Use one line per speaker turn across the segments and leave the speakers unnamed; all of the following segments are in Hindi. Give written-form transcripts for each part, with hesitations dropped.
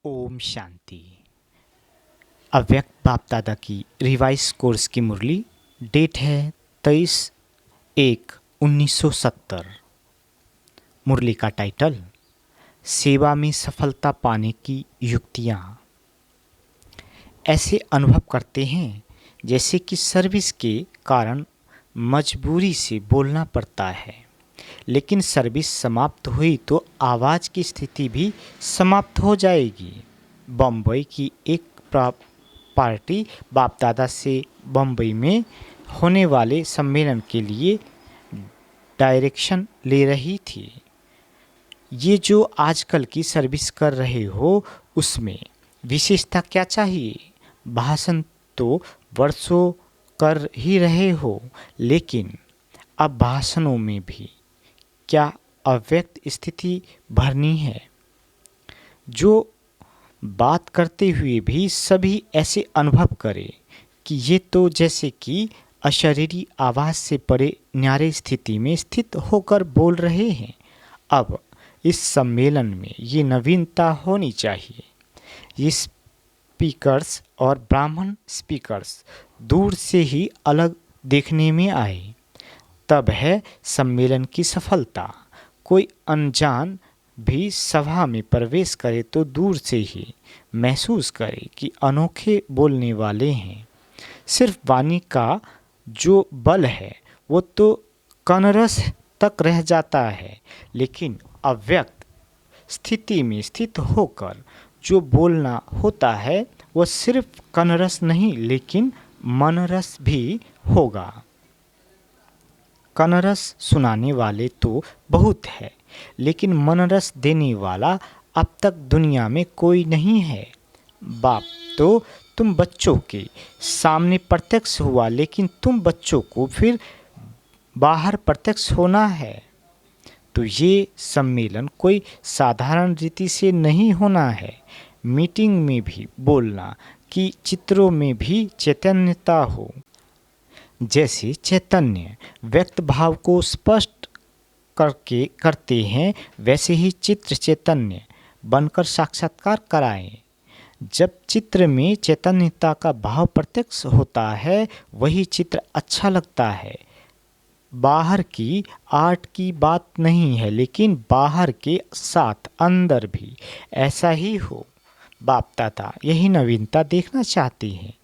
ओम शांति। अव्यक्त बाप दादा की रिवाइज कोर्स की मुरली। डेट है 23/1/1970। मुरली का टाइटल सेवा में सफलता पाने की युक्तियाँ। ऐसे अनुभव करते हैं जैसे कि सर्विस के कारण मजबूरी से बोलना पड़ता है, लेकिन सर्विस समाप्त हुई तो आवाज़ की स्थिति भी समाप्त हो जाएगी। बम्बई की एक पार्टी बाप दादा से बम्बई में होने वाले सम्मेलन के लिए डायरेक्शन ले रही थी। ये जो आजकल की सर्विस कर रहे हो उसमें विशेषता क्या चाहिए? भाषण तो वर्षों कर ही रहे हो, लेकिन अब भाषणों में भी क्या अव्यक्त स्थिति भरनी है? जो बात करते हुए भी सभी ऐसे अनुभव करें कि ये तो जैसे कि अशरीरी आवाज़ से परे न्यारे स्थिति में स्थित होकर बोल रहे हैं। अब इस सम्मेलन में ये नवीनता होनी चाहिए। ये स्पीकर्स और ब्राह्मण स्पीकर्स दूर से ही अलग देखने में आए, तब है सम्मेलन की सफलता। कोई अनजान भी सभा में प्रवेश करे तो दूर से ही महसूस करे कि अनोखे बोलने वाले हैं। सिर्फ वाणी का जो बल है वो तो कनरस तक रह जाता है, लेकिन अव्यक्त स्थिति में स्थित होकर जो बोलना होता है वो सिर्फ कनरस नहीं लेकिन मनरस भी होगा। कनरस सुनाने वाले तो बहुत है, लेकिन मनरस देने वाला अब तक दुनिया में कोई नहीं है। बाप तो तुम बच्चों के सामने प्रत्यक्ष हुआ, लेकिन तुम बच्चों को फिर बाहर प्रत्यक्ष होना है। तो ये सम्मेलन कोई साधारण रीति से नहीं होना है। मीटिंग में भी बोलना कि चित्रों में भी चैतन्यता हो। जैसे चैतन्य व्यक्त भाव को स्पष्ट करते हैं, वैसे ही चित्र चैतन्य बनकर साक्षात्कार कराएं। जब चित्र में चैतन्यता का भाव प्रत्यक्ष होता है वही चित्र अच्छा लगता है। बाहर की आर्ट की बात नहीं है, लेकिन बाहर के साथ अंदर भी ऐसा ही हो। बाप दादा यही नवीनता देखना चाहते हैं।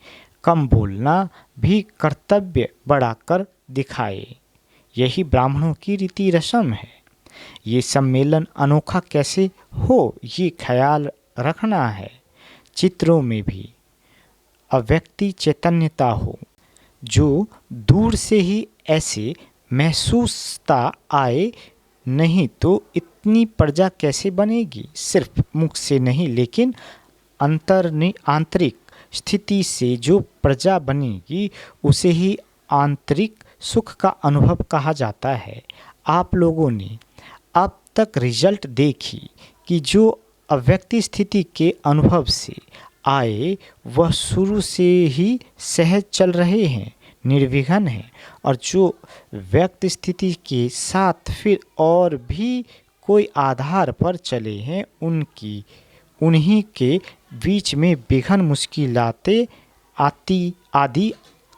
कम बोलना भी कर्तव्य बढ़ाकर दिखाए, यही ब्राह्मणों की रीति रस्म है। ये सम्मेलन अनोखा कैसे हो ये ख्याल रखना है। चित्रों में भी अव्यक्ति चैतन्यता हो, जो दूर से ही ऐसे महसूसता आए, नहीं तो इतनी प्रजा कैसे बनेगी? सिर्फ मुख से नहीं लेकिन आंतरिक स्थिति से जो प्रजा बनेगी उसे ही आंतरिक सुख का अनुभव कहा जाता है। आप लोगों ने अब तक रिजल्ट देखी कि जो अव्यक्ति स्थिति के अनुभव से आए वह शुरू से ही सहज चल रहे हैं, निर्विघ्न हैं, और जो व्यक्त स्थिति के साथ फिर और भी कोई आधार पर चले हैं उन्हीं के बीच में विघ्न मुश्किलातें आदि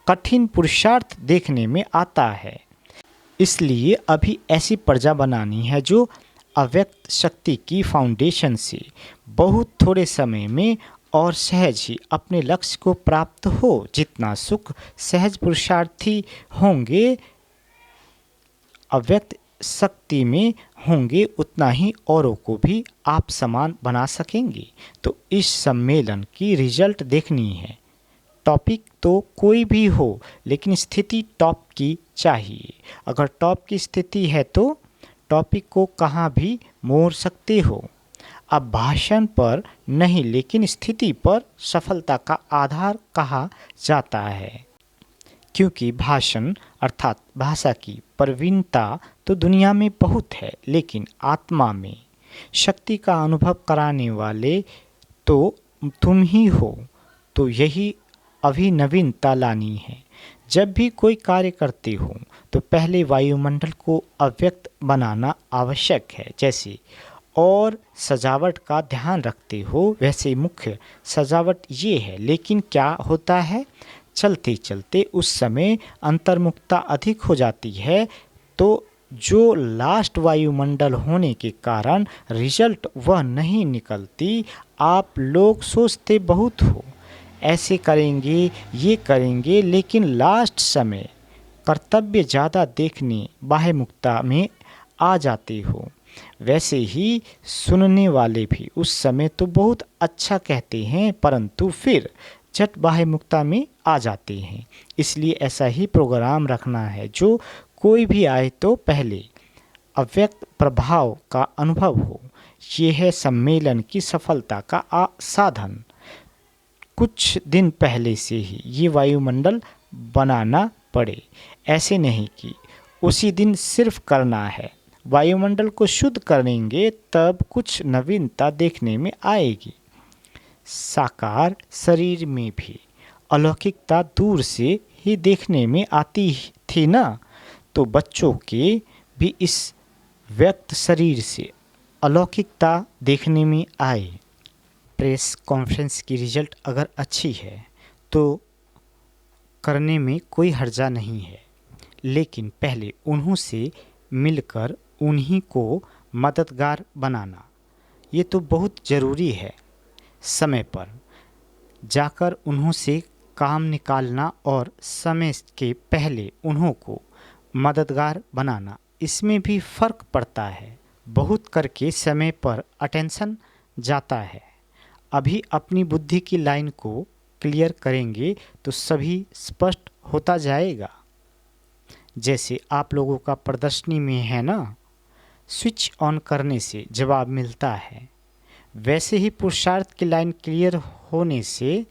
कठिन पुरुषार्थ देखने में आता है। इसलिए अभी ऐसी प्रजा बनानी है जो अव्यक्त शक्ति की फाउंडेशन से बहुत थोड़े समय में और सहज ही अपने लक्ष्य को प्राप्त हो। जितना सुख सहज पुरुषार्थी होंगे अव्यक्त शक्ति में होंगे, उतना ही औरों को भी आप समान बना सकेंगे। तो इस सम्मेलन की रिजल्ट देखनी है। टॉपिक तो कोई भी हो, लेकिन स्थिति टॉप की चाहिए। अगर टॉप की स्थिति है तो टॉपिक को कहाँ भी मोड़ सकते हो। अब भाषण पर नहीं लेकिन स्थिति पर सफलता का आधार कहा जाता है, क्योंकि भाषण अर्थात भाषा की प्रवीणता तो दुनिया में बहुत है, लेकिन आत्मा में शक्ति का अनुभव कराने वाले तो तुम ही हो। तो यही अभी नवीनता लानी है। जब भी कोई कार्य करते हो तो पहले वायुमंडल को अव्यक्त बनाना आवश्यक है। जैसे और सजावट का ध्यान रखते हो, वैसे मुख्य सजावट ये है। लेकिन क्या होता है, चलते चलते उस समय अंतर्मुखता अधिक हो जाती है, तो जो लास्ट वायुमंडल होने के कारण रिजल्ट वह नहीं निकलती। आप लोग सोचते बहुत हो, ऐसे करेंगे ये करेंगे, लेकिन लास्ट समय कर्तव्य ज़्यादा देखने बाह्यमुखता में आ जाते हो। वैसे ही सुनने वाले भी उस समय तो बहुत अच्छा कहते हैं, परंतु फिर झट बाह्यमुखता में आ जाते हैं। इसलिए ऐसा ही प्रोग्राम रखना है जो कोई भी आए तो पहले अव्यक्त प्रभाव का अनुभव हो। ये है सम्मेलन की सफलता का साधन। कुछ दिन पहले से ही ये वायुमंडल बनाना पड़े, ऐसे नहीं कि उसी दिन सिर्फ करना है। वायुमंडल को शुद्ध करेंगे तब कुछ नवीनता देखने में आएगी। साकार शरीर में भी अलौकिकता दूर से ही देखने में आती थी ना, तो बच्चों के भी इस व्यक्त शरीर से अलौकिकता देखने में आए। प्रेस कॉन्फ्रेंस की रिजल्ट अगर अच्छी है तो करने में कोई हर्जा नहीं है, लेकिन पहले उन्हों से मिलकर उन्हीं को मददगार बनाना ये तो बहुत ज़रूरी है। समय पर जाकर उन्हों से काम निकालना और समय के पहले उन्हों को मददगार बनाना, इसमें भी फ़र्क पड़ता है। बहुत करके समय पर अटेंशन जाता है। अभी अपनी बुद्धि की लाइन को क्लियर करेंगे तो सभी स्पष्ट होता जाएगा। जैसे आप लोगों का प्रदर्शनी में है ना, स्विच ऑन करने से जवाब मिलता है, वैसे ही पुरुषार्थ की लाइन क्लियर होने से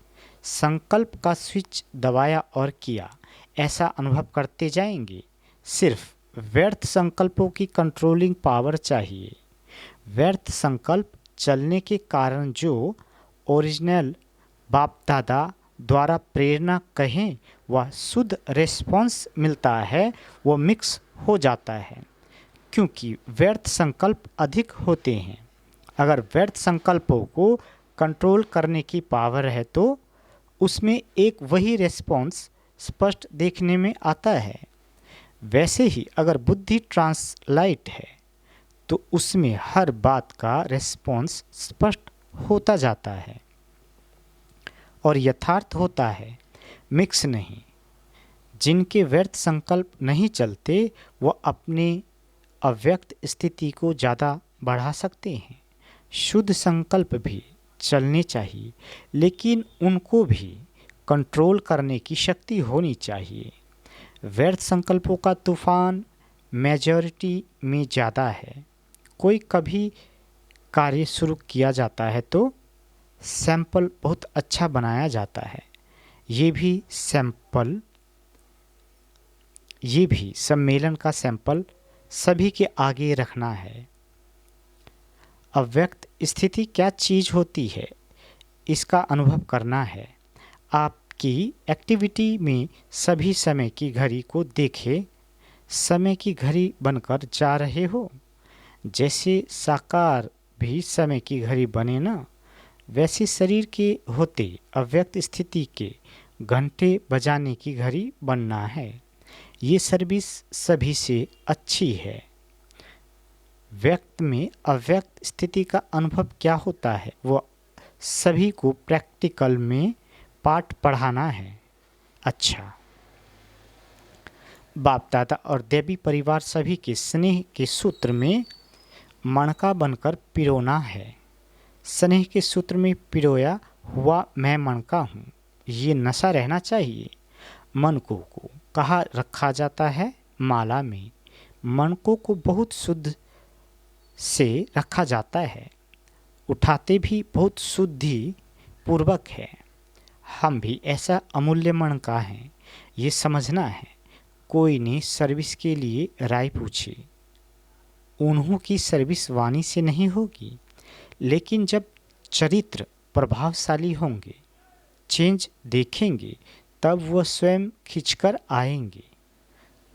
संकल्प का स्विच दबाया और किया, ऐसा अनुभव करते जाएंगे। सिर्फ व्यर्थ संकल्पों की कंट्रोलिंग पावर चाहिए। व्यर्थ संकल्प चलने के कारण जो ओरिजिनल बाप दादा द्वारा प्रेरणा कहें वह शुद्ध रेस्पॉन्स मिलता है, वो मिक्स हो जाता है, क्योंकि व्यर्थ संकल्प अधिक होते हैं। अगर व्यर्थ संकल्पों को कंट्रोल करने की पावर है तो उसमें एक वही रेस्पॉन्स स्पष्ट देखने में आता है। वैसे ही अगर बुद्धि ट्रांसलाइट है तो उसमें हर बात का रेस्पॉन्स स्पष्ट होता जाता है और यथार्थ होता है, मिक्स नहीं। जिनके व्यर्थ संकल्प नहीं चलते वो अपने अव्यक्त स्थिति को ज़्यादा बढ़ा सकते हैं। शुद्ध संकल्प भी चलने चाहिए, लेकिन उनको भी कंट्रोल करने की शक्ति होनी चाहिए। व्यर्थ संकल्पों का तूफान मेजॉरिटी में ज़्यादा है। कोई कभी कार्य शुरू किया जाता है तो सैंपल बहुत अच्छा बनाया जाता है। ये भी सम्मेलन का सैंपल सभी के आगे रखना है। अव्यक्त स्थिति क्या चीज़ होती है इसका अनुभव करना है। आपकी एक्टिविटी में सभी समय की घड़ी को देखें, समय की घड़ी बनकर जा रहे हो। जैसे साकार भी समय की घड़ी बने ना, वैसे शरीर के होते अव्यक्त स्थिति के घंटे बजाने की घड़ी बनना है। ये सर्विस सभी से अच्छी है। व्यक्त में अव्यक्त स्थिति का अनुभव क्या होता है वो सभी को प्रैक्टिकल में पाठ पढ़ाना है। अच्छा, बाप दादा और देवी परिवार सभी के स्नेह के सूत्र में मणका बनकर पिरोना है। स्नेह के सूत्र में पिरोया हुआ मैं मणका हूँ, ये नशा रहना चाहिए। मनकों को कहाँ रखा जाता है? माला में। मनकों को बहुत शुद्ध से रखा जाता है, उठाते भी बहुत शुद्धि पूर्वक है। हम भी ऐसा अमूल्य मणका हैं, ये समझना है। कोई ने सर्विस के लिए राय पूछी। उन्हों की सर्विस वाणी से नहीं होगी, लेकिन जब चरित्र प्रभावशाली होंगे, चेंज देखेंगे, तब वह स्वयं खिंचकर आएंगे।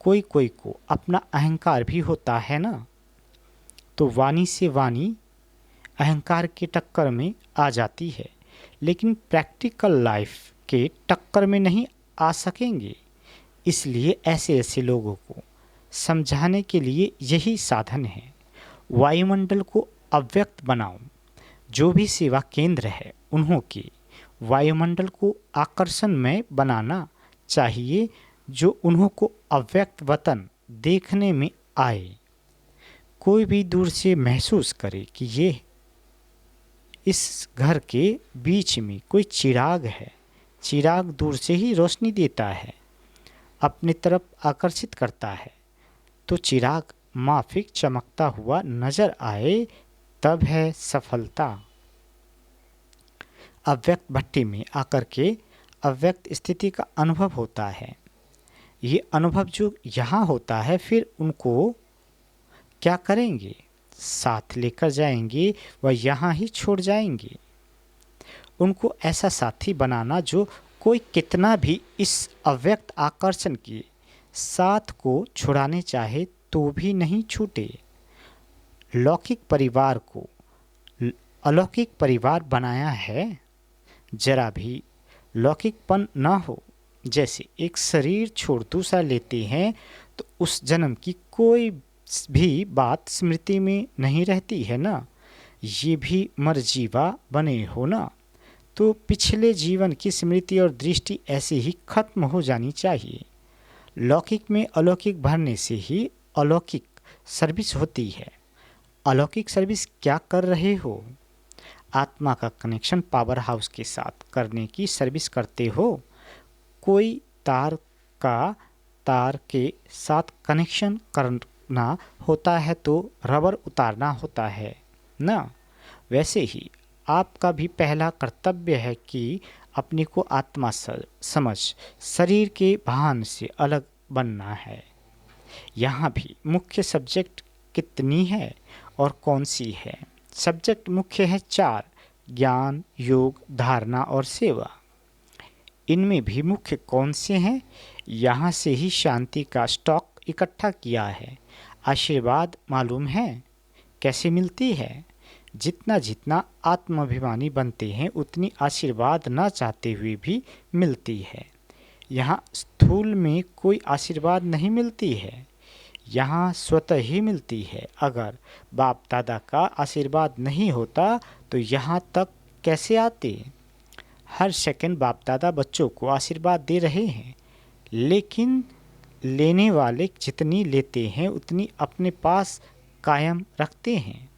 कोई कोई को अपना अहंकार भी होता है ना, तो वाणी से वाणी अहंकार के टक्कर में आ जाती है, लेकिन प्रैक्टिकल लाइफ के टक्कर में नहीं आ सकेंगे। इसलिए ऐसे ऐसे लोगों को समझाने के लिए यही साधन है। वायुमंडल को अव्यक्त बनाओ। जो भी सेवा केंद्र है उन्हों के वायुमंडल को आकर्षणमय बनाना चाहिए, जो उन्हों को अव्यक्त वतन देखने में आए। कोई भी दूर से महसूस करे कि ये इस घर के बीच में कोई चिराग है। चिराग दूर से ही रोशनी देता है, अपनी तरफ आकर्षित करता है। तो चिराग माफिक चमकता हुआ नजर आए, तब है सफलता। अव्यक्त भट्टी में आकर के अव्यक्त स्थिति का अनुभव होता है। ये अनुभव जो यहाँ होता है, फिर उनको क्या करेंगे? साथ लेकर जाएंगे व यहाँ ही छोड़ जाएंगे। उनको ऐसा साथी बनाना जो कोई कितना भी इस अव्यक्त आकर्षण के साथ को छुड़ाने चाहे तो भी नहीं छूटे। लौकिक परिवार को अलौकिक परिवार बनाया है। जरा भी लौकिकपन ना हो। जैसे एक शरीर छोड़ दूसरा लेते हैं तो उस जन्म की कोई भी बात स्मृति में नहीं रहती है ना। ये भी मरजीवा बने हो ना, तो पिछले जीवन की स्मृति और दृष्टि ऐसे ही खत्म हो जानी चाहिए। लौकिक में अलौकिक भरने से ही अलौकिक सर्विस होती है। अलौकिक सर्विस क्या कर रहे हो? आत्मा का कनेक्शन पावर हाउस के साथ करने की सर्विस करते हो। कोई तार का तार के साथ कनेक्शन करना होता है तो रबर उतारना होता है ना। वैसे ही आपका भी पहला कर्तव्य है कि अपने को आत्मा समझ शरीर के भान से अलग बनना है। यहाँ भी मुख्य सब्जेक्ट कितनी है और कौन सी है? सब्जेक्ट मुख्य है 4: ज्ञान, योग, धारणा और सेवा। इनमें भी मुख्य कौन से हैं? यहाँ से ही शांति का स्टॉक इकट्ठा किया है। आशीर्वाद मालूम है कैसे मिलती है? जितना जितना आत्माभिमानी बनते हैं उतनी आशीर्वाद ना चाहते हुए भी मिलती है। यहाँ स्थूल में कोई आशीर्वाद नहीं मिलती है, यहाँ स्वतः ही मिलती है। अगर बाप दादा का आशीर्वाद नहीं होता तो यहाँ तक कैसे आते? हर सेकंड बाप दादा बच्चों को आशीर्वाद दे रहे हैं, लेकिन लेने वाले जितनी लेते हैं उतनी अपने पास कायम रखते हैं।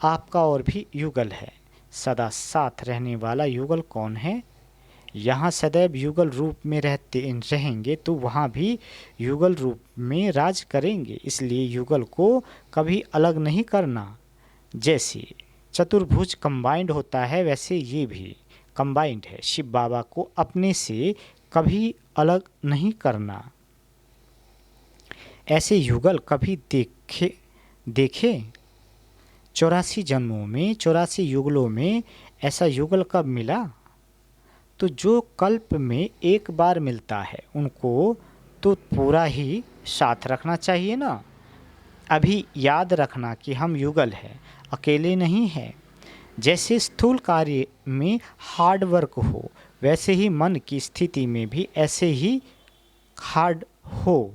आपका और भी युगल है। सदा साथ रहने वाला युगल कौन है? यहाँ सदैव युगल रूप में रहेंगे तो वहाँ भी युगल रूप में राज करेंगे। इसलिए युगल को कभी अलग नहीं करना। जैसे चतुर्भुज कंबाइंड होता है, वैसे ये भी कंबाइंड है। शिव बाबा को अपने से कभी अलग नहीं करना। ऐसे युगल कभी देखे 84 जन्मों में 84 युगलों में ऐसा युगल कब मिला? तो जो कल्प में एक बार मिलता है उनको तो पूरा ही साथ रखना चाहिए ना। अभी याद रखना कि हम युगल हैं, अकेले नहीं हैं। जैसे स्थूल कार्य में हार्ड वर्क हो, वैसे ही मन की स्थिति में भी ऐसे ही हार्ड हो,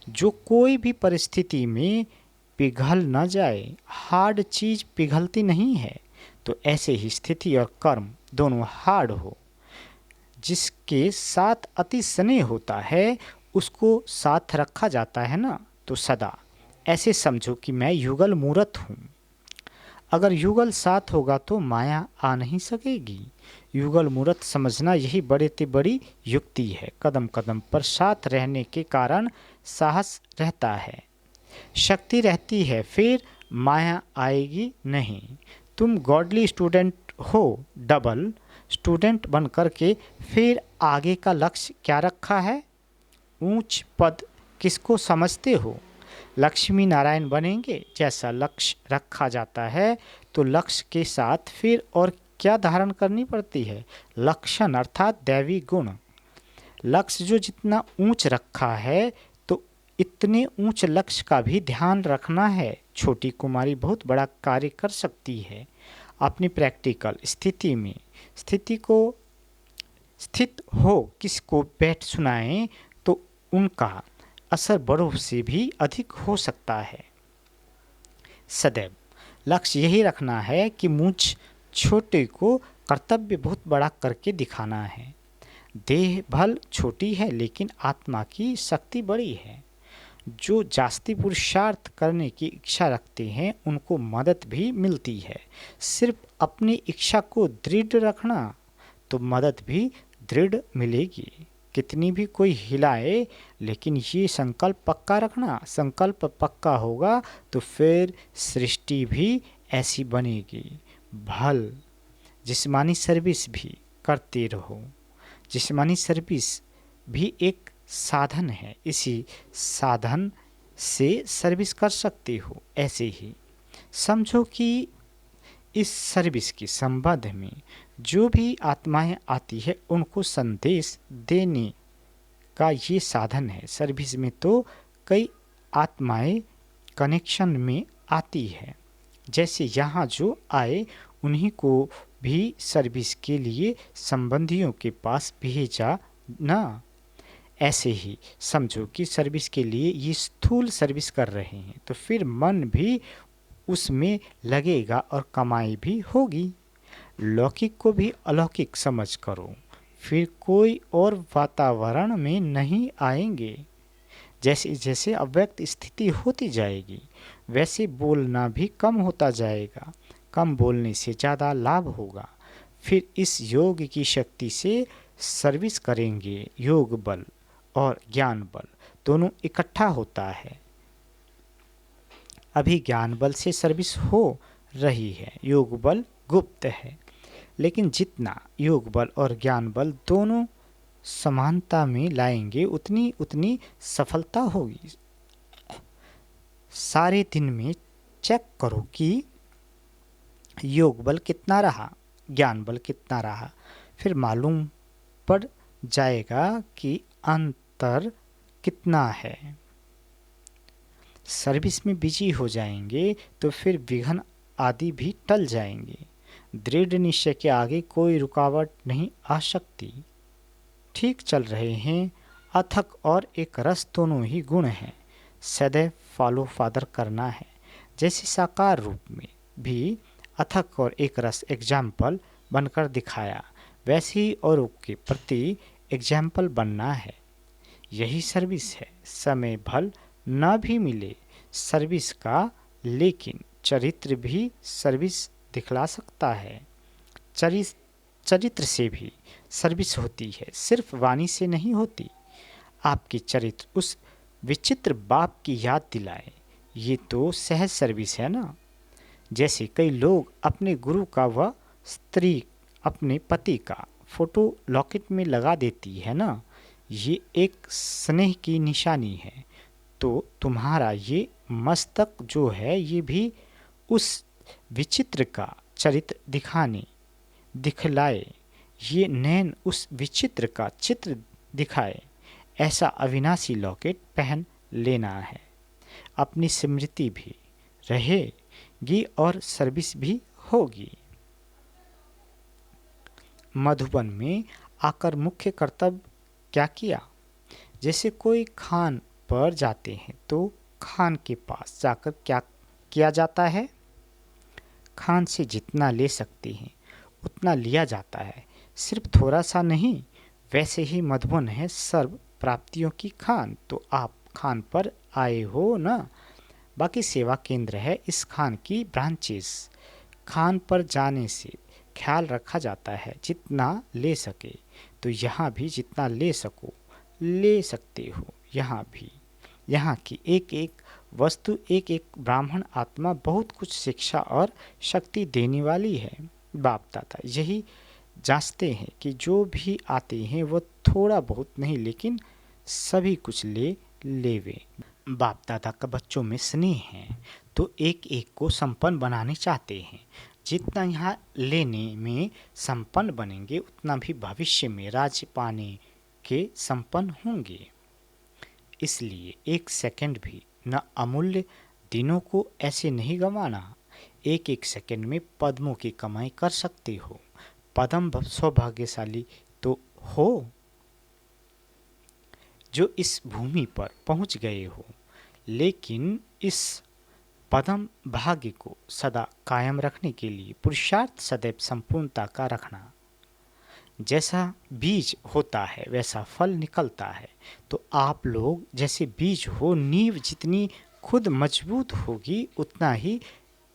जो कोई भी परिस्थिति में पिघल न जाए। हार्ड चीज़ पिघलती नहीं है, तो ऐसे ही स्थिति और कर्म दोनों हार्ड हो। जिसके साथ अति स्नेह होता है उसको साथ रखा जाता है ना। तो सदा ऐसे समझो कि मैं युगल मूर्त हूँ। अगर युगल साथ होगा तो माया आ नहीं सकेगी। युगल मूर्त समझना यही बड़े से बड़ी युक्ति है। कदम कदम पर साथ रहने के कारण साहस रहता है, शक्ति रहती है, फिर माया आएगी नहीं। तुम गॉडली स्टूडेंट हो, डबल स्टूडेंट बन कर के फिर आगे का लक्ष्य क्या रखा है? ऊंच पद किसको समझते हो? लक्ष्मी नारायण बनेंगे? जैसा लक्ष्य रखा जाता है तो लक्ष्य के साथ फिर और क्या धारण करनी पड़ती है? लक्षण अर्थात दैवी गुण। लक्ष्य जो जितना ऊंच रखा है तो इतने ऊंच लक्ष्य का भी ध्यान रखना है। छोटी कुमारी बहुत बड़ा कार्य कर सकती है, अपनी प्रैक्टिकल स्थिति को स्थित हो किसको बैठ सुनाएं तो उनका असर बड़ों से भी अधिक हो सकता है। सदैव लक्ष्य यही रखना है कि मुझ छोटे को कर्तव्य बहुत बड़ा करके दिखाना है। देह भल छोटी है लेकिन आत्मा की शक्ति बड़ी है। जो जास्ती पुरुषार्थ करने की इच्छा रखते हैं उनको मदद भी मिलती है। सिर्फ अपनी इच्छा को दृढ़ रखना तो मदद भी दृढ़ मिलेगी। कितनी भी कोई हिलाए लेकिन ये संकल्प पक्का रखना। संकल्प पक्का होगा तो फिर सृष्टि भी ऐसी बनेगी। भल जिस्मानी सर्विस भी करते रहो। जिस्मानी सर्विस भी एक साधन है, इसी साधन से सर्विस कर सकते हो। ऐसे ही समझो कि इस सर्विस के संबंध में जो भी आत्माएं आती है उनको संदेश देने का ये साधन है। सर्विस में तो कई आत्माएं कनेक्शन में आती है। जैसे यहाँ जो आए उन्हीं को भी सर्विस के लिए संबंधियों के पास भेजा ना। ऐसे ही समझो कि सर्विस के लिए ये स्थूल सर्विस कर रहे हैं तो फिर मन भी उसमें लगेगा और कमाई भी होगी। लौकिक को भी अलौकिक समझ करो, फिर कोई और वातावरण में नहीं आएंगे। जैसे जैसे अव्यक्त स्थिति होती जाएगी वैसे बोलना भी कम होता जाएगा। कम बोलने से ज़्यादा लाभ होगा। फिर इस योग की शक्ति से सर्विस करेंगे। योग बल और ज्ञान बल दोनों इकट्ठा होता है। अभी ज्ञान बल से सर्विस हो रही है, योग बल गुप्त है। लेकिन जितना योग बल और ज्ञान बल दोनों समानता में लाएंगे उतनी उतनी सफलता होगी। सारे दिन में चेक करो कि योग बल कितना रहा, ज्ञान बल कितना रहा। फिर मालूम पड़ जाएगा कि अंतर कितना है। सर्विस में बिजी हो जाएंगे तो फिर विघ्न आदि भी टल जाएंगे। दृढ़ निश्चय के आगे कोई रुकावट नहीं आ सकती। ठीक चल रहे हैं। अथक और एक रस दोनों ही गुण हैं। सदैव फॉलो फादर करना है। जैसे साकार रूप में भी अथक और एक रस एग्जाम्पल बनकर दिखाया वैसे ही औरों के प्रति एग्जाम्पल बनना है। यही सर्विस है। समय भल न भी मिले सर्विस का लेकिन चरित्र भी सर्विस दिखला सकता है। चरित्र से भी सर्विस होती है, सिर्फ वाणी से नहीं होती। आपकी चरित्र उस विचित्र बाप की याद दिलाए, ये तो सहज सर्विस है ना। जैसे कई लोग अपने गुरु का व स्त्री अपने पति का फोटो लॉकेट में लगा देती है ना, ये एक स्नेह की निशानी है। तो तुम्हारा ये मस्तक जो है ये भी उस विचित्र का चरित्र दिखलाए, ये नैन उस विचित्र का चित्र दिखाए। ऐसा अविनाशी लॉकेट पहन लेना है। अपनी स्मृति भी रहेगी और सर्विस भी होगी। मधुबन में आकर मुख्य कर्तव्य क्या किया। जैसे कोई खान पर जाते हैं तो खान के पास जाकर क्या किया जाता है। खान से जितना ले सकते हैं उतना लिया जाता है, सिर्फ थोड़ा सा नहीं। वैसे ही मधुबन है सर्व प्राप्तियों की खान। तो आप खान पर आए हो ना, बाकी सेवा केंद्र है इस खान की ब्रांचेस। खान पर जाने से ख्याल रखा जाता है जितना ले सके। तो यहाँ भी जितना ले सको ले सकते हो। यहाँ भी यहाँ की एक एक वस्तु एक एक ब्राह्मण आत्मा बहुत कुछ शिक्षा और शक्ति देने वाली है। बाप दादा यही जांचते हैं कि जो भी आते हैं वो थोड़ा बहुत नहीं लेकिन सभी कुछ लेवे। बाप दादा का बच्चों में स्नेह है तो एक एक को संपन्न बनाने चाहते हैं। जितना यहाँ लेने में संपन्न बनेंगे उतना भी भविष्य में राज्य पाने के संपन्न होंगे। इसलिए एक सेकंड भी न अमूल्य दिनों को ऐसे नहीं गंवाना। एक एक सेकंड में पद्मों की कमाई कर सकते हो। पद्म सौभाग्यशाली तो हो जो इस भूमि पर पहुंच गए हो, लेकिन इस पद्म भाग्य को सदा कायम रखने के लिए पुरुषार्थ सदैव संपूर्णता का रखना। जैसा बीज होता है वैसा फल निकलता है। तो आप लोग जैसे बीज हो, नींव जितनी खुद मजबूत होगी उतना ही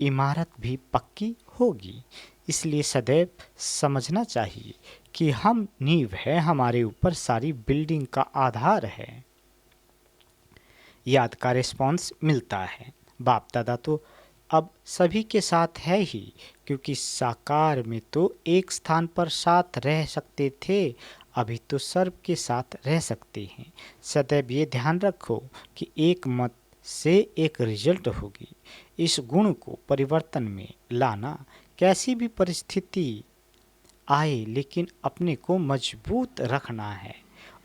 इमारत भी पक्की होगी। इसलिए सदैव समझना चाहिए कि हम नींव है, हमारे ऊपर सारी बिल्डिंग का आधार है। याद का रिस्पॉन्स मिलता है। बाप दादा तो अब सभी के साथ है ही, क्योंकि साकार में तो एक स्थान पर साथ रह सकते थे, अभी तो सर्व के साथ रह सकते हैं। सदैव ये ध्यान रखो कि एक मत से एक रिजल्ट होगी। इस गुण को परिवर्तन में लाना, कैसी भी परिस्थिति आए लेकिन अपने को मजबूत रखना है,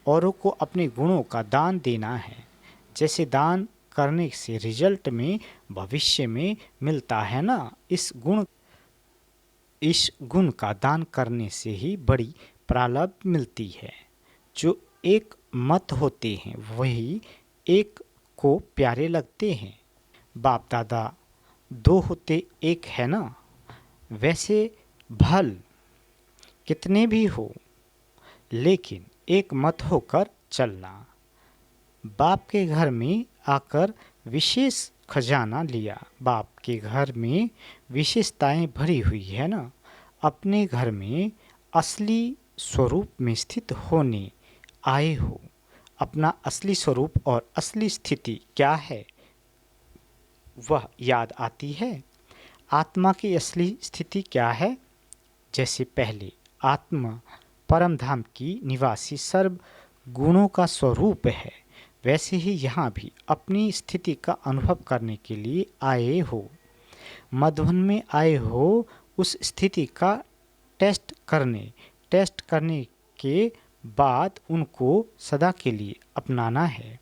औरों को अपने गुणों का दान देना है। जैसे दान करने से रिजल्ट में भविष्य में मिलता है ना, इस गुण का दान करने से ही बड़ी प्रारब्ध मिलती है। जो एक मत होते हैं वही एक को प्यारे लगते हैं। बाप दादा दो होते एक है ना, वैसे भल कितने भी हो लेकिन एक मत होकर चलना। बाप के घर में आकर विशेष खजाना लिया। बाप के घर में विशेषताएं भरी हुई है ना। अपने घर में असली स्वरूप में स्थित होने आए हो। अपना असली स्वरूप और असली स्थिति क्या है वह याद आती है। आत्मा की असली स्थिति क्या है? जैसे पहले आत्मा परम धाम की निवासी सर्व गुणों का स्वरूप है, वैसे ही यहाँ भी अपनी स्थिति का अनुभव करने के लिए आए हो। मधुबन में आए हो उस स्थिति का टेस्ट करने के बाद उनको सदा के लिए अपनाना है।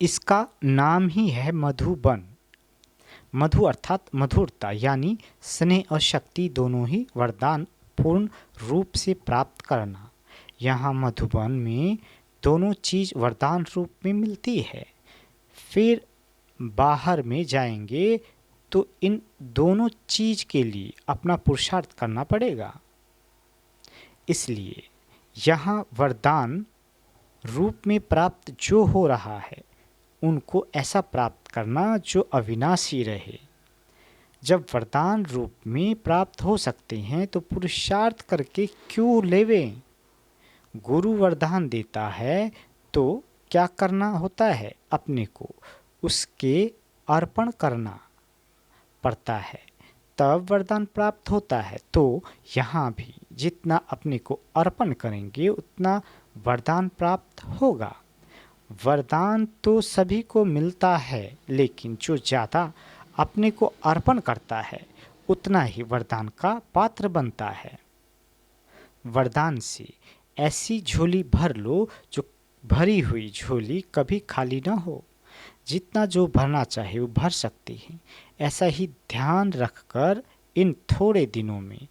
इसका नाम ही है मधुबन। मधु अर्थात मधुरता, यानी स्नेह और शक्ति दोनों ही वरदान पूर्ण रूप से प्राप्त करना। यहाँ मधुबन में दोनों चीज़ वरदान रूप में मिलती है। फिर बाहर में जाएंगे तो इन दोनों चीज़ के लिए अपना पुरुषार्थ करना पड़ेगा। इसलिए यहाँ वरदान रूप में प्राप्त जो हो रहा है उनको ऐसा प्राप्त करना जो अविनाशी रहे। जब वरदान रूप में प्राप्त हो सकते हैं तो पुरुषार्थ करके क्यों लेवें? गुरु वरदान देता है तो क्या करना होता है? अपने को उसके अर्पण करना पड़ता है, तब वरदान प्राप्त होता है। तो यहाँ भी जितना अपने को अर्पण करेंगे उतना वरदान प्राप्त होगा। वरदान तो सभी को मिलता है, लेकिन जो ज़्यादा अपने को अर्पण करता है उतना ही वरदान का पात्र बनता है। वरदान से ऐसी झोली भर लो जो भरी हुई झोली कभी खाली ना हो। जितना जो भरना चाहे वो भर सकते हैं। ऐसा ही ध्यान रखकर इन थोड़े दिनों में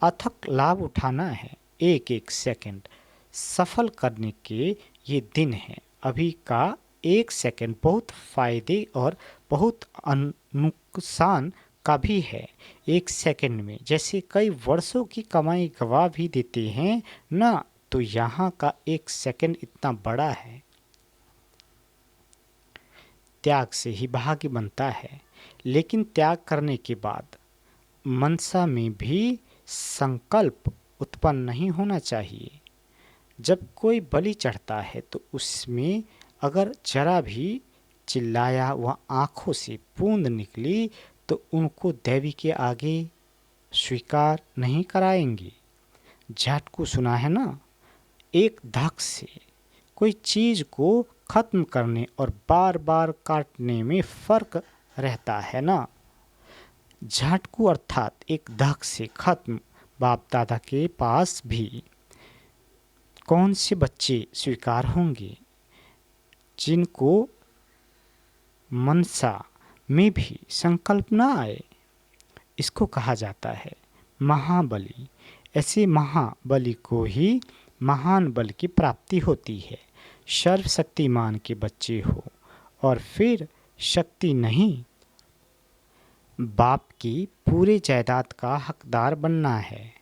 अथक लाभ उठाना है। एक एक सेकंड सफल करने के ये दिन हैं। अभी का एक सेकंड बहुत फायदे और बहुत नुकसान का भी है। एक सेकंड में जैसे कई वर्षों की कमाई गवा भी देते हैं ना, तो यहाँ का एक सेकंड इतना बड़ा है। त्याग से ही भाग्य बनता है, लेकिन त्याग करने के बाद मनसा में भी संकल्प उत्पन्न नहीं होना चाहिए। जब कोई बलि चढ़ता है तो उसमें अगर जरा भी चिल्लाया व आँखों से बूंद निकली तो उनको देवी के आगे स्वीकार नहीं कराएंगे। झटकू सुना है ना? एक धक से कोई चीज़ को ख़त्म करने और बार बार काटने में फ़र्क रहता है ना। झटकू अर्थात एक धक से ख़त्म। बाप दादा के पास भी कौन से बच्चे स्वीकार होंगे जिनको मनसा में भी संकल्प न आए। इसको कहा जाता है महाबली। ऐसे महाबली को ही महान बल की प्राप्ति होती है। सर्वशक्तिमान के बच्चे हो और फिर शक्ति नहीं, बाप की पूरे जायदाद का हकदार बनना है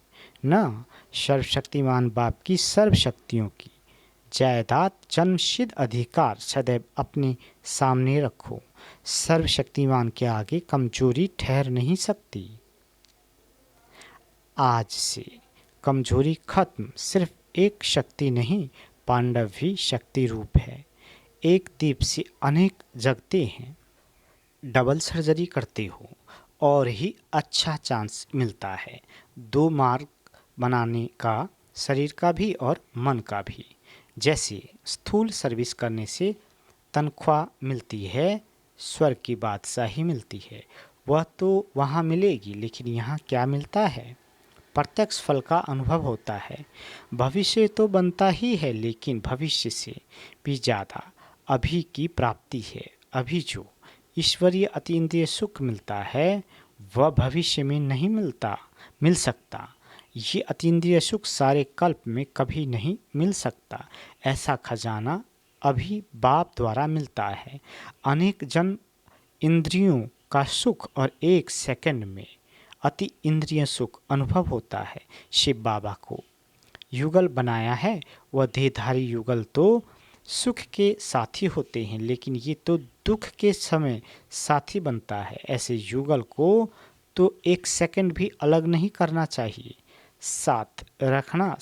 न। सर्वशक्तिमान बाप की सर्व शक्तियों की जायदाद जन्मसिद्ध अधिकार सदैव अपने सामने रखो। सर्वशक्तिमान के आगे कमजोरी ठहर नहीं सकती। आज से कमजोरी खत्म। सिर्फ एक शक्ति नहीं, पांडव भी शक्ति रूप है। एक दीप से अनेक जगते हैं। डबल सर्जरी करते हो और ही अच्छा चांस मिलता है 2 मार्ग बनाने का, शरीर का भी और मन का भी। जैसे स्थूल सर्विस करने से तनख्वाह मिलती है, स्वर्ग की बादशाही मिलती है, वह तो वहाँ मिलेगी, लेकिन यहाँ क्या मिलता है? प्रत्यक्ष फल का अनुभव होता है। भविष्य तो बनता ही है, लेकिन भविष्य से भी ज़्यादा अभी की प्राप्ति है। अभी जो ईश्वरीय अतीन्द्रिय सुख मिलता है वह भविष्य में नहीं मिल सकता। ये अतीन्द्रिय सुख सारे कल्प में कभी नहीं मिल सकता। ऐसा खजाना अभी बाप द्वारा मिलता है। अनेक जन्म इंद्रियों का सुख और 1 सेकंड में अति इंद्रिय सुख अनुभव होता है। शिव बाबा को युगल बनाया है। वह देहधारी युगल तो सुख के साथी होते हैं, लेकिन ये तो दुख के समय साथी बनता है। ऐसे युगल को तो 1 सेकंड भी अलग नहीं करना चाहिए। साथ रखना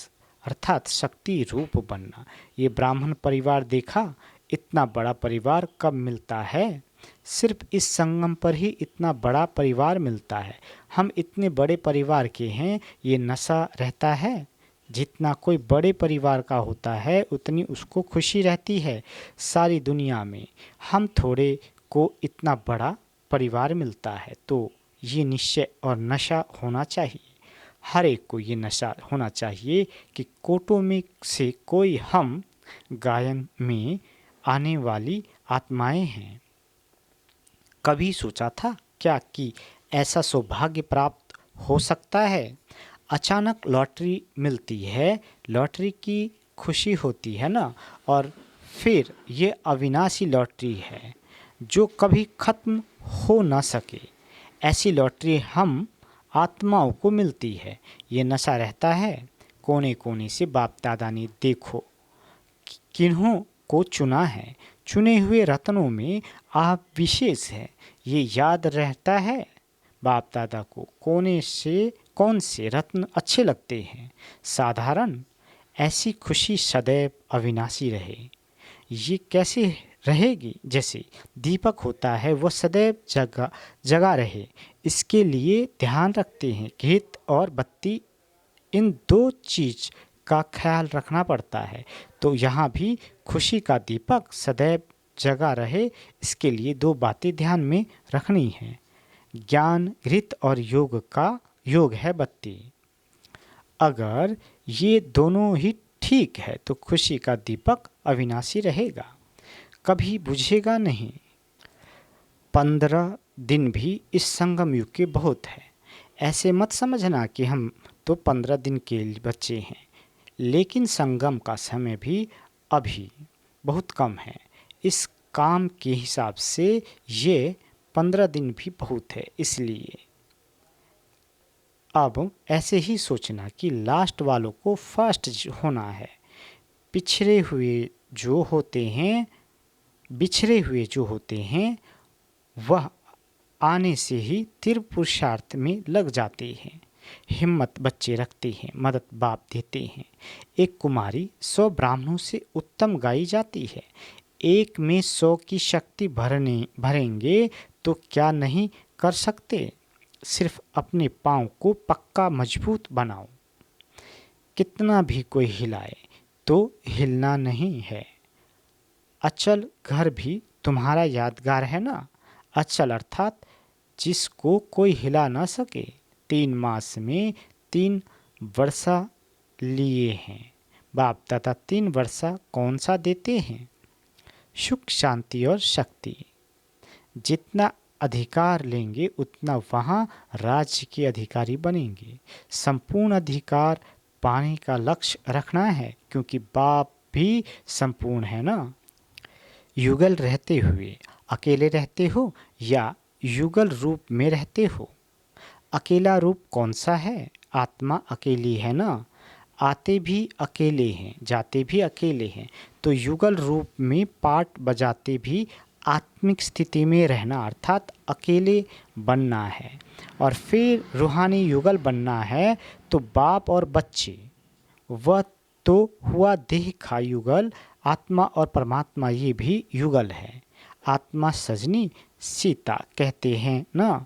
अर्थात शक्ति रूप बनना। ये ब्राह्मण परिवार देखा, इतना बड़ा परिवार कब मिलता है? सिर्फ इस संगम पर ही इतना बड़ा परिवार मिलता है। हम इतने बड़े परिवार के हैं, ये नशा रहता है। जितना कोई बड़े परिवार का होता है उतनी उसको खुशी रहती है सारी दुनिया में। हम थोड़े को इतना बड़ा परिवार मिलता है, तो ये निश्चय और नशा होना चाहिए। हर एक को ये नशा होना चाहिए कि कोटों में से कोई हम गायन में आने वाली आत्माएं हैं। कभी सोचा था क्या कि ऐसा सौभाग्य प्राप्त हो सकता है? अचानक लॉटरी मिलती है, लॉटरी की खुशी होती है ना, और फिर ये अविनाशी लॉटरी है जो कभी ख़त्म हो ना सके। ऐसी लॉटरी हम आत्माओं को मिलती है। ये नशा रहता है। कोने कोने से बाप दादा ने देखो किन्हों को चुना है। चुने हुए रत्नों में आप विशेष है, ये याद रहता है बाप दादा को कोने से कौन से रत्न अच्छे लगते हैं। साधारण ऐसी खुशी सदैव अविनाशी रहे। ये कैसे रहेगी? जैसे दीपक होता है वह सदैव जगा रहे, इसके लिए ध्यान रखते हैं। घृत और बत्ती, इन 2 चीज़ का ख्याल रखना पड़ता है। तो यहाँ भी खुशी का दीपक सदैव जगा रहे, इसके लिए 2 बातें ध्यान में रखनी हैं। ज्ञान घृत और योग है बत्ती। अगर ये दोनों ही ठीक है तो खुशी का दीपक अविनाशी रहेगा, कभी बुझेगा नहीं। 15 दिन भी इस संगम युग के बहुत है। ऐसे मत समझना कि हम तो 15 दिन के बच्चे हैं, लेकिन संगम का समय भी अभी बहुत कम है। इस काम के हिसाब से ये 15 दिन भी बहुत है। इसलिए अब ऐसे ही सोचना कि लास्ट वालों को फर्स्ट होना है। बिछड़े हुए जो होते हैं वह आने से ही तीव्र पुरुषार्थ में लग जाते हैं। हिम्मत बच्चे रखते हैं, मदद बाप देते हैं। एक कुमारी 100 ब्राह्मणों से उत्तम गाई जाती है। एक में 100 की शक्ति भरेंगे तो क्या नहीं कर सकते? सिर्फ अपने पाँव को पक्का मजबूत बनाओ। कितना भी कोई हिलाए तो हिलना नहीं है। अचल घर भी तुम्हारा यादगार है ना। अचल अर्थात जिसको कोई हिला ना सके। 3 मास में 3 वर्षा लिए हैं। बाप दादा 3 वर्षा कौन सा देते हैं? सुख शांति और शक्ति। जितना अधिकार लेंगे उतना वहाँ राज्य के अधिकारी बनेंगे। संपूर्ण अधिकार पाने का लक्ष्य रखना है, क्योंकि बाप भी संपूर्ण है ना। युगल रहते हुए अकेले रहते हो या युगल रूप में रहते हो? अकेला रूप कौन सा है? आत्मा अकेली है ना। आते भी अकेले हैं, जाते भी अकेले हैं। तो युगल रूप में पाठ बजाते भी आत्मिक स्थिति में रहना अर्थात अकेले बनना है। और फिर रूहानी युगल बनना है तो बाप और बच्चे, वह तो हुआ देह का युगल। आत्मा और परमात्मा ये भी युगल है। आत्मा सजनी सीता कहते हैं ना,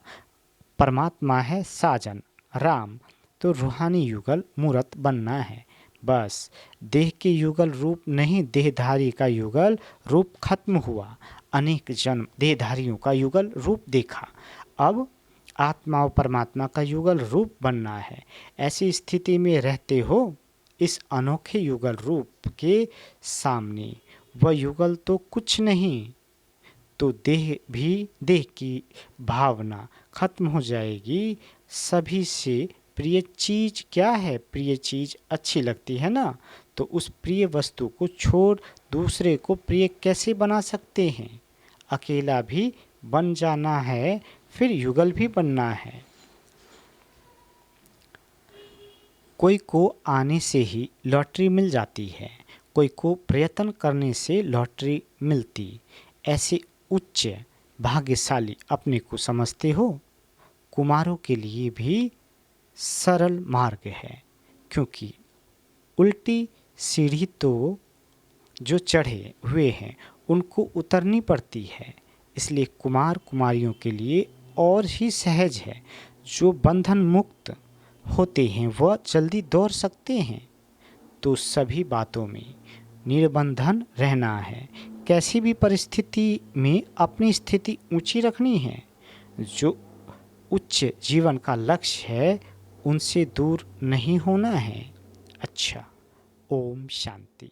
परमात्मा है साजन राम। तो रूहानी युगल मूर्त बनना है बस। देह के युगल रूप नहीं, देहधारी का युगल रूप खत्म हुआ। अनेक जन्म देहधारियों का युगल रूप देखा, अब आत्मा और परमात्मा का युगल रूप बनना है। ऐसी स्थिति में रहते हो इस अनोखे युगल रूप के सामने। वह युगल तो कुछ नहीं, तो देह की भावना खत्म हो जाएगी। सभी से प्रिय चीज़ क्या है? प्रिय चीज़ अच्छी लगती है ना, तो उस प्रिय वस्तु को छोड़ दूसरे को प्रिय कैसे बना सकते हैं? अकेला भी बन जाना है, फिर युगल भी बनना है। कोई को आने से ही लॉटरी मिल जाती है, कोई को प्रयत्न करने से लॉटरी मिलती। ऐसे उच्च भाग्यशाली अपने को समझते हो? कुमारों के लिए भी सरल मार्ग है, क्योंकि उल्टी सीढ़ी तो जो चढ़े हुए हैं उनको उतरनी पड़ती है। इसलिए कुमार कुमारियों के लिए और ही सहज है। जो बंधन मुक्त होते हैं वह जल्दी दौड़ सकते हैं। तो सभी बातों में निर्बंधन रहना है। कैसी भी परिस्थिति में अपनी स्थिति ऊंची रखनी है। जो उच्च जीवन का लक्ष्य है उनसे दूर नहीं होना है। अच्छा, ओम शांति।